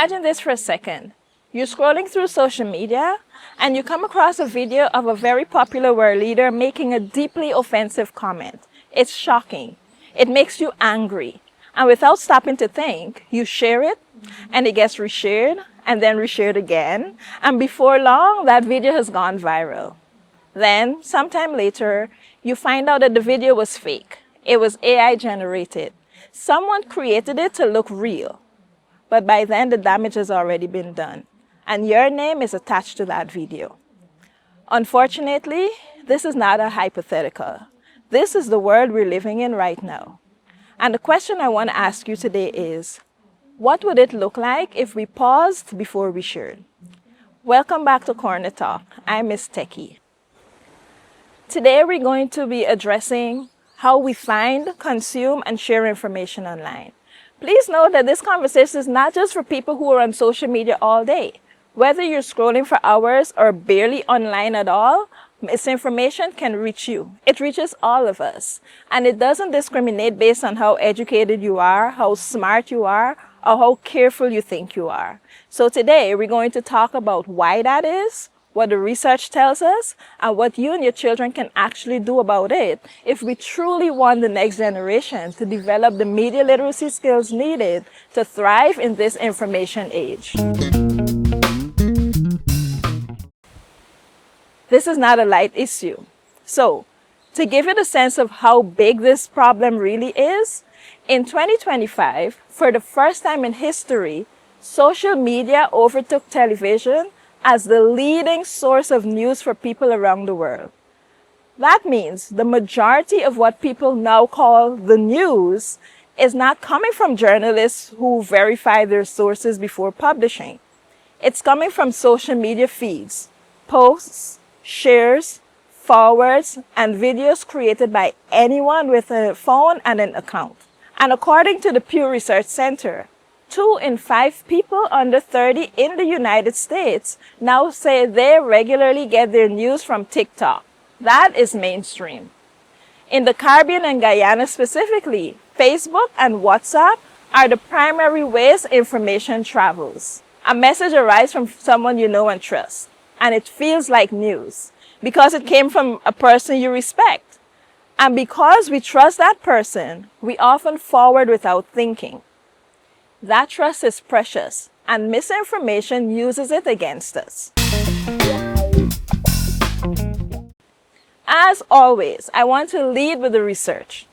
Imagine this for a second. You're scrolling through social media and you come across a video of a very popular world leader making a deeply offensive comment. It's shocking. It makes you angry. And without stopping to think, you share it and it gets reshared and then reshared again. And before long, that video has gone viral. Then, sometime later, you find out that the video was fake. It was AI generated. Someone created it to look real. But by then, the damage has already been done. And your name is attached to that video. Unfortunately, this is not a hypothetical. This is the world we're living in right now. And the question I want to ask you today is, what would it look like if we paused before we shared? Welcome back to Corner Talk. I'm Miss Techie. Today we're going to be addressing how we find, consume, and share information online. Please note that this conversation is not just for people who are on social media all day. Whether you're scrolling for hours or barely online at all, misinformation can reach you. It reaches all of us. And it doesn't discriminate based on how educated you are, how smart you are, or how careful you think you are. So today we're going to talk about why that is, what the research tells us, and what you and your children can actually do about it if we truly want the next generation to develop the media literacy skills needed to thrive in this information age. This is not a light issue. So, to give it a sense of how big this problem really is, in 2025, for the first time in history, social media overtook television as the leading source of news for people around the world. That means the majority of what people now call the news is not coming from journalists who verify their sources before publishing. It's coming from social media feeds, posts, shares, forwards, and videos created by anyone with a phone and an account. And according to the Pew Research Center, 2 in 5 people under 30 in the United States now say they regularly get their news from TikTok. That is mainstream. In the Caribbean and Guyana specifically, Facebook and WhatsApp are the primary ways information travels. A message arrives from someone you know and trust, and it feels like news because it came from a person you respect. And because we trust that person, we often forward without thinking. That trust is precious, and misinformation uses it against us. As always, I want to lead with the research.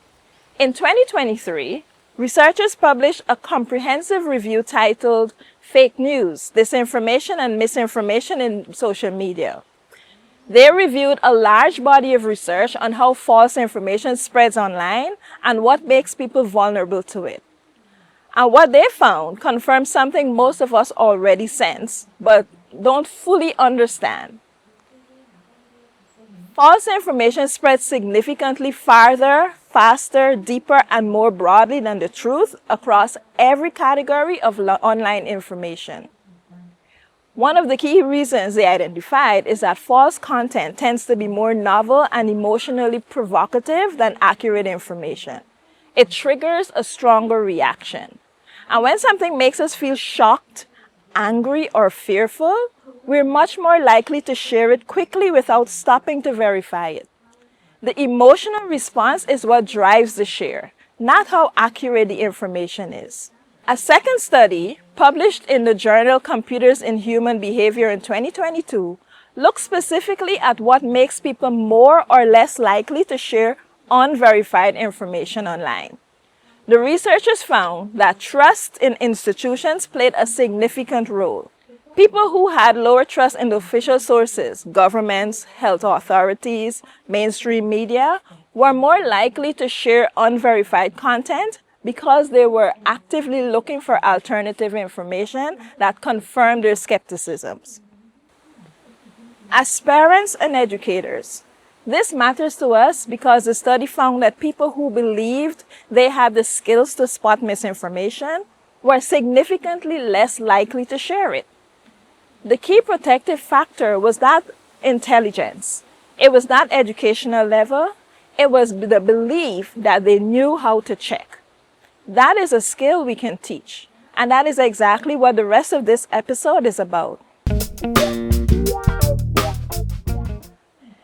In 2023, researchers published a comprehensive review titled Fake News, Disinformation and Misinformation in Social Media. They reviewed a large body of research on how false information spreads online and what makes people vulnerable to it. And what they found confirms something most of us already sense, but don't fully understand. False information spreads significantly farther, faster, deeper, and more broadly than the truth across every category of online information. One of the key reasons they identified is that false content tends to be more novel and emotionally provocative than accurate information. It triggers a stronger reaction. And when something makes us feel shocked, angry, or fearful, we're much more likely to share it quickly without stopping to verify it. The emotional response is what drives the share, not how accurate the information is. A second study, published in the journal Computers in Human Behavior in 2022, looked specifically at what makes people more or less likely to share unverified information online. The researchers found that trust in institutions played a significant role. People who had lower trust in the official sources, governments, health authorities, mainstream media, were more likely to share unverified content because they were actively looking for alternative information that confirmed their skepticisms. As parents and educators, this matters to us because the study found that people who believed they had the skills to spot misinformation were significantly less likely to share it. The key protective factor was not intelligence. It was not educational level. It was the belief that they knew how to check. That is a skill we can teach. And that is exactly what the rest of this episode is about.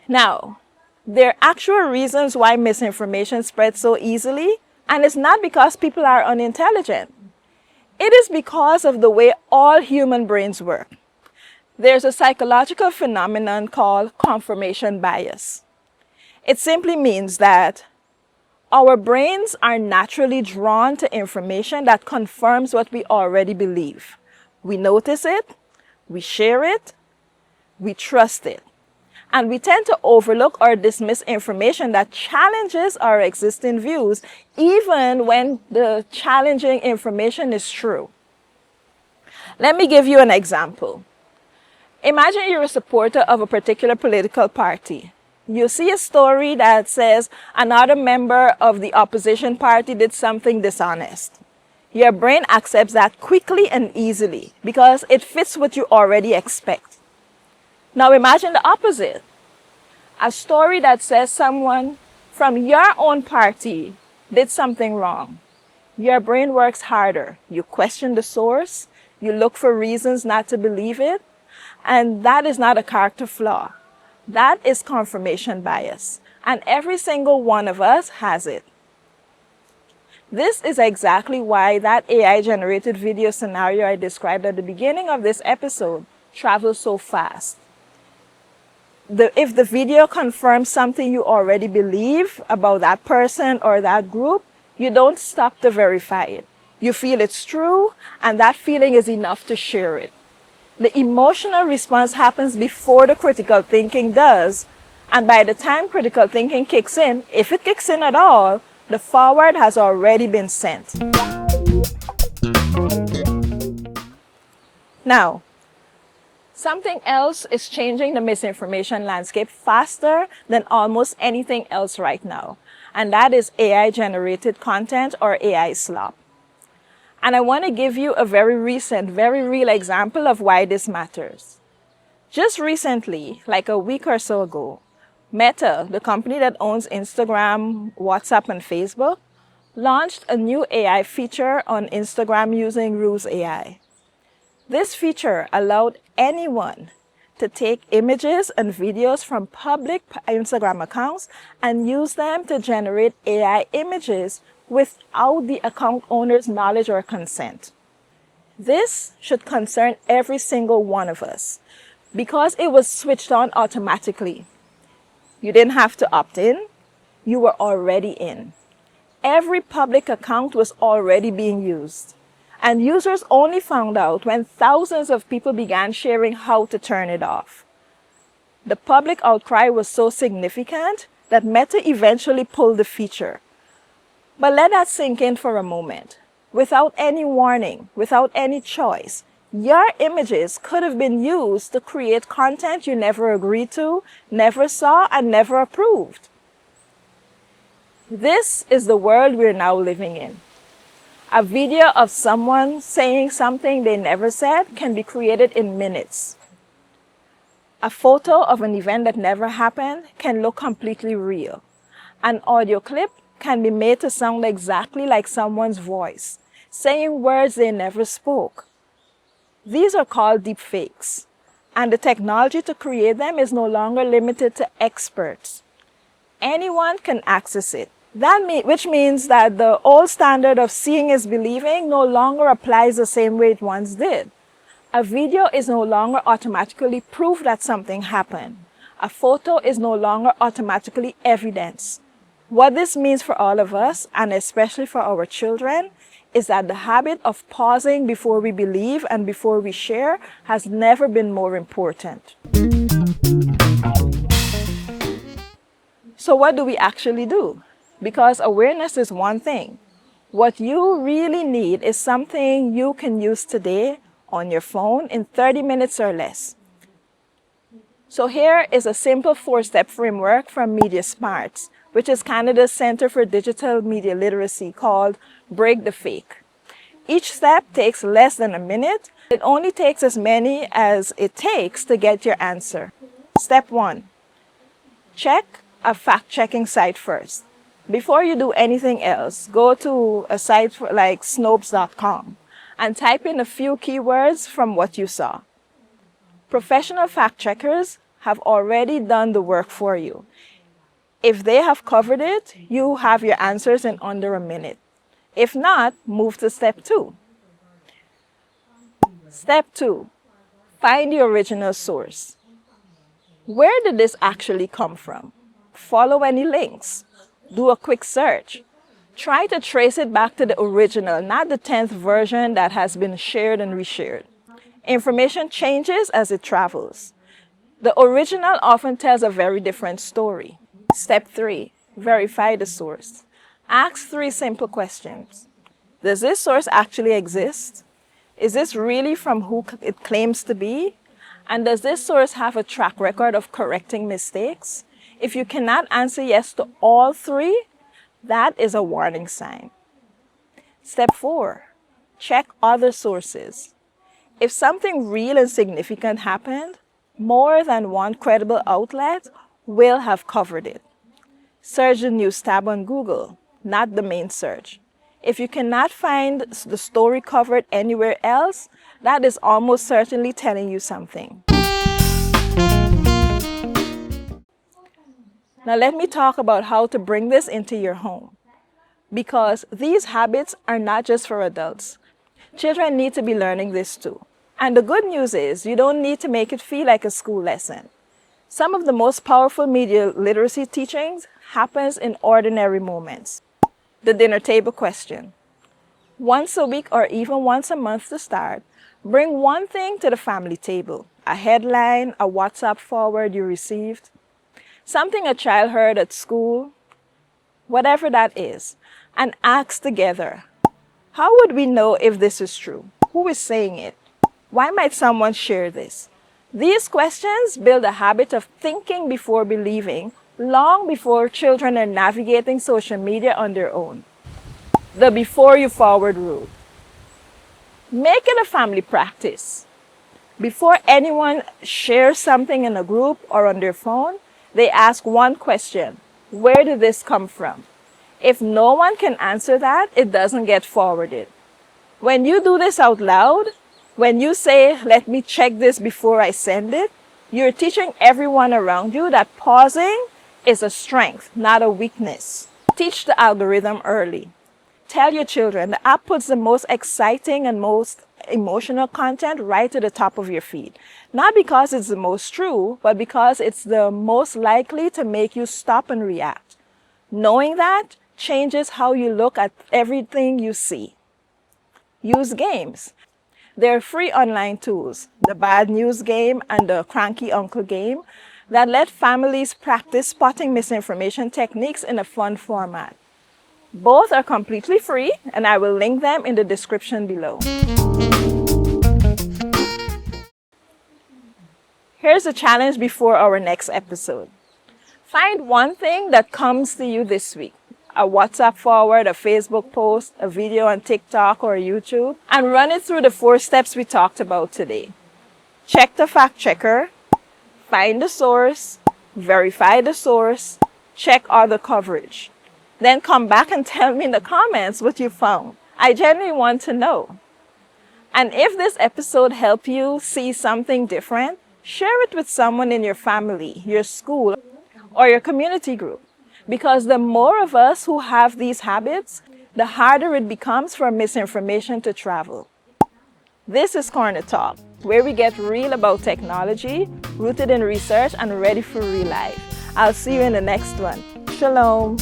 Now, there are actual reasons why misinformation spreads so easily, and it's not because people are unintelligent. It is because of the way all human brains work. There's a psychological phenomenon called confirmation bias. It simply means that our brains are naturally drawn to information that confirms what we already believe. We notice it, we share it, we trust it. And we tend to overlook or dismiss information that challenges our existing views, even when the challenging information is true. Let me give you an example. Imagine you're a supporter of a particular political party. You see a story that says another member of the opposition party did something dishonest. Your brain accepts that quickly and easily because it fits what you already expect. Now imagine the opposite. A story that says someone from your own party did something wrong. Your brain works harder. You question the source. You look for reasons not to believe it. And that is not a character flaw. That is confirmation bias. And every single one of us has it. This is exactly why that AI-generated video scenario I described at the beginning of this episode travels so fast. If the video confirms something you already believe about that person or that group, you don't stop to verify it. You feel it's true, and that feeling is enough to share it. The emotional response happens before the critical thinking does, and by the time critical thinking kicks in, if it kicks in at all, the forward has already been sent. Now, something else is changing the misinformation landscape faster than almost anything else right now, and that is AI-generated content or AI slop. And I want to give you a very recent, very real example of why this matters. Just recently, like a week or so ago, Meta, the company that owns Instagram, WhatsApp, and Facebook, launched a new AI feature on Instagram using Ruse AI. This feature allowed anyone to take images and videos from public Instagram accounts and use them to generate AI images without the account owner's knowledge or consent. This should concern every single one of us because it was switched on automatically. You didn't have to opt in, you were already in. Every public account was already being used. And users only found out when thousands of people began sharing how to turn it off. The public outcry was so significant that Meta eventually pulled the feature. But let that sink in for a moment. Without any warning, without any choice, your images could have been used to create content you never agreed to, never saw, and never approved. This is the world we're now living in. A video of someone saying something they never said can be created in minutes. A photo of an event that never happened can look completely real. An audio clip can be made to sound exactly like someone's voice, saying words they never spoke. These are called deepfakes, and the technology to create them is no longer limited to experts. Anyone can access it. Which means that the old standard of seeing is believing no longer applies the same way it once did. A video is no longer automatically proof that something happened. A photo is no longer automatically evidence. What this means for all of us, and especially for our children, is that the habit of pausing before we believe and before we share has never been more important. So what do we actually do? Because awareness is one thing. What you really need is something you can use today on your phone in 30 minutes or less. So here is a simple 4-step framework from Media Smarts, which is Canada's Centre for Digital Media Literacy, called Break the Fake. Each step takes less than a minute. It only takes as many as it takes to get your answer. Step 1. Check a fact-checking site first. Before you do anything else, go to a site like Snopes.com and type in a few keywords from what you saw. Professional fact checkers have already done the work for you. If they have covered it, you have your answers in under a minute. If not, move to step 2. Step 2, find the original source. Where did this actually come from? Follow any links. Do a quick search. Try to trace it back to the original, not the 10th version that has been shared and reshared. Information changes as it travels. The original often tells a very different story. Step 3, verify the source. Ask 3 simple questions. Does this source actually exist? Is this really from who it claims to be? And does this source have a track record of correcting mistakes? If you cannot answer yes to all 3, that is a warning sign. Step 4, check other sources. If something real and significant happened, more than one credible outlet will have covered it. Search the news tab on Google, not the main search. If you cannot find the story covered anywhere else, that is almost certainly telling you something. Now let me talk about how to bring this into your home. Because these habits are not just for adults. Children need to be learning this too. And the good news is you don't need to make it feel like a school lesson. Some of the most powerful media literacy teachings happens in ordinary moments. The dinner table question. Once a week or even once a month to start, bring one thing to the family table. A headline, a WhatsApp forward you received, something a child heard at school, whatever that is, and ask together, how would we know if this is true? Who is saying it? Why might someone share this? These questions build a habit of thinking before believing long before children are navigating social media on their own. The before you forward rule. Make it a family practice. Before anyone shares something in a group or on their phone, they ask one question. Where did this come from? If no one can answer that, it doesn't get forwarded. When you do this out loud, when you say, let me check this before I send it, you're teaching everyone around you that pausing is a strength, not a weakness. Teach the algorithm early. Tell your children the app puts the most exciting and most emotional content right to the top of your feed. Not because it's the most true, but because it's the most likely to make you stop and react. Knowing that changes how you look at everything you see. Use games. There are free online tools, the Bad News game and the Cranky Uncle game, that let families practice spotting misinformation techniques in a fun format. Both are completely free, and I will link them in the description below. Here's a challenge before our next episode. Find one thing that comes to you this week. A WhatsApp forward, a Facebook post, a video on TikTok or YouTube, and run it through the 4 steps we talked about today. Check the fact checker, find the source, verify the source, check other coverage. Then come back and tell me in the comments what you found. I genuinely want to know. And if this episode helped you see something different, share it with someone in your family, your school, or your community group. Because the more of us who have these habits, the harder it becomes for misinformation to travel. This is Corner Talk, where we get real about technology, rooted in research and ready for real life. I'll see you in the next one. Shalom.